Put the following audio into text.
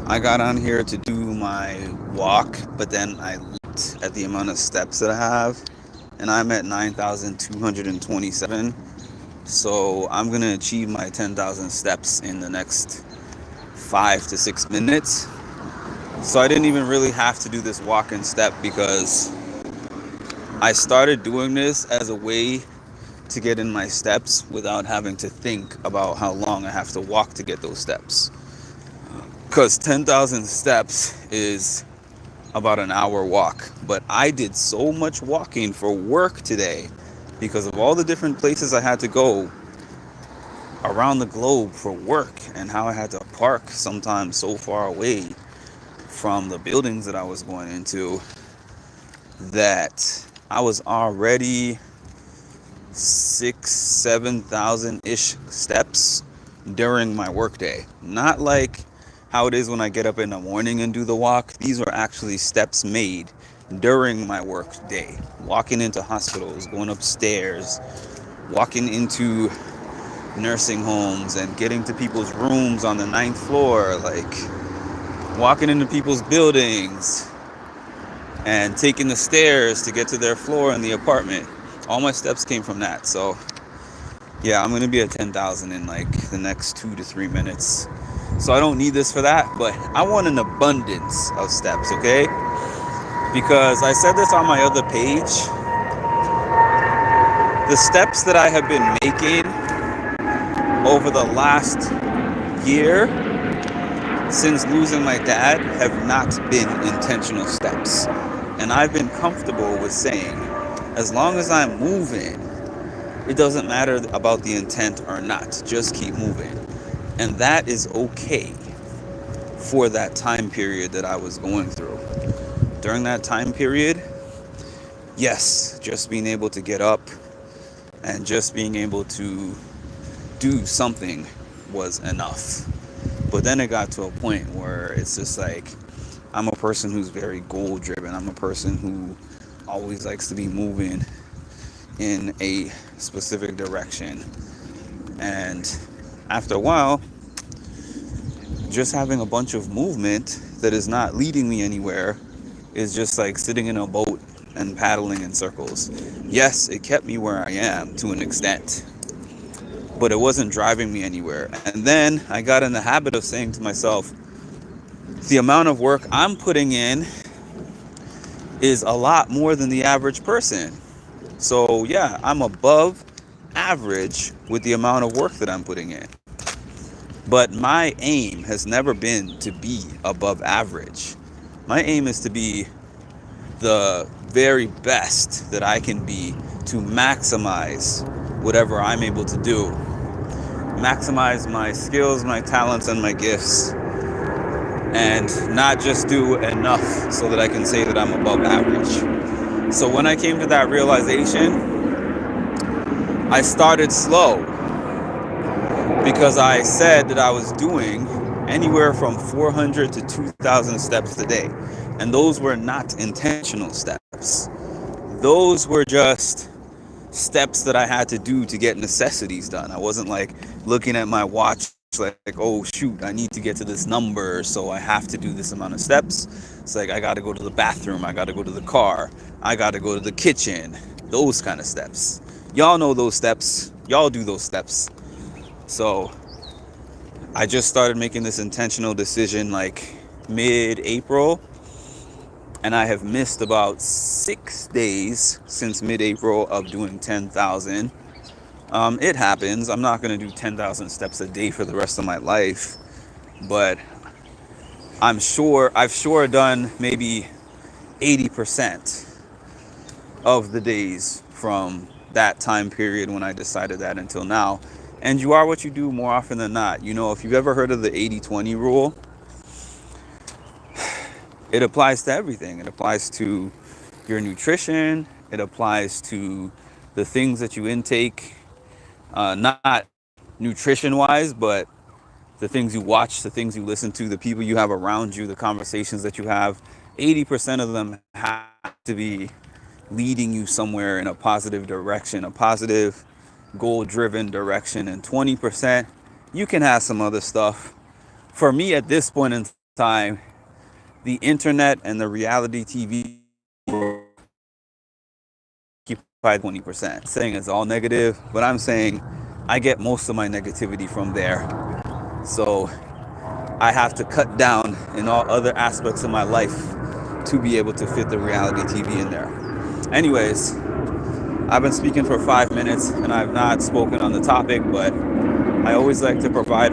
I got on here to do my walk, but then I looked at the amount of steps that I have, and I'm at 9,227. So I'm going to achieve my 10,000 steps in the next 5 to 6 minutes. So I didn't even really have to do this walk and step because I started doing this as a way to get in my steps without having to think about how long I have to walk to get those steps. Because 10,000 steps is about an hour walk. But I did so much walking for work today because of all the different places I had to go around the globe for work and how I had to park sometimes so far away from the buildings that I was going into that I was already 7,000 ish steps during my workday. Not like how it is when I get up in the morning and do the walk. These were actually steps made during my work day. Walking into hospitals, going upstairs, walking into nursing homes and getting to people's rooms on the ninth floor, like walking into people's buildings and taking the stairs to get to their floor in the apartment. All my steps came from that. So yeah, I'm gonna be at 10,000 in like the next 2 to 3 minutes. So I don't need this for that, but I want an abundance of steps, okay? Because I said this on my other page. The steps that I have been making over the last year since losing my dad have not been intentional steps. And I've been comfortable with saying, as long as I'm moving, it doesn't matter about the intent or not. Just keep moving. And that is okay for that time period that I was going through. During that time period, yes, just being able to get up and just being able to do something was enough. But then it got to a point where it's just like, I'm a person who's very goal driven. I'm a person who always likes to be moving in a specific direction. And after a while, just having a bunch of movement that is not leading me anywhere is just like sitting in a boat and paddling in circles. Yes, it kept me where I am to an extent, but it wasn't driving me anywhere. And then I got in the habit of saying to myself, the amount of work I'm putting in is a lot more than the average person. So yeah, I'm above average with the amount of work that I'm putting in. But my aim has never been to be above average. My aim is to be the very best that I can be to maximize whatever I'm able to do. Maximize my skills, my talents, and my gifts. And not just do enough so that I can say that I'm above average. So when I came to that realization, I started slow because I said that I was doing anywhere from 400 to 2,000 steps a day. And those were not intentional steps. Those were just steps that I had to do to get necessities done. I wasn't like looking at my watch like, oh shoot, I need to get to this number, so I have to do this amount of steps. It's like I got to go to the bathroom, I got to go to the car, I got to go to the kitchen. Those kind of steps. Y'all know those steps. Y'all do those steps. So I just started making this intentional decision like mid-April, and I have missed about 6 days since mid-April of doing 10,000. It happens. I'm not going to do 10,000 steps a day for the rest of my life, but I've sure done maybe 80% of the days from that time period when I decided that until now. And you are what you do more often than not. You know, if you've ever heard of the 80-20 rule, it applies to everything. It applies to your nutrition. It applies to the things that you intake, not nutrition wise, but the things you watch, the things you listen to, the people you have around you, the conversations that you have. 80% of them have to be leading you somewhere in a positive direction, a positive goal driven direction. And 20%, you can have some other stuff. For me at this point in time, the internet and the reality TV occupy 20%. Saying it's all negative, but I'm saying I get most of my negativity from there. So I have to cut down in all other aspects of my life to be able to fit the reality TV in there. Anyways, I've been speaking for 5 minutes and I've not spoken on the topic, but I always like to provide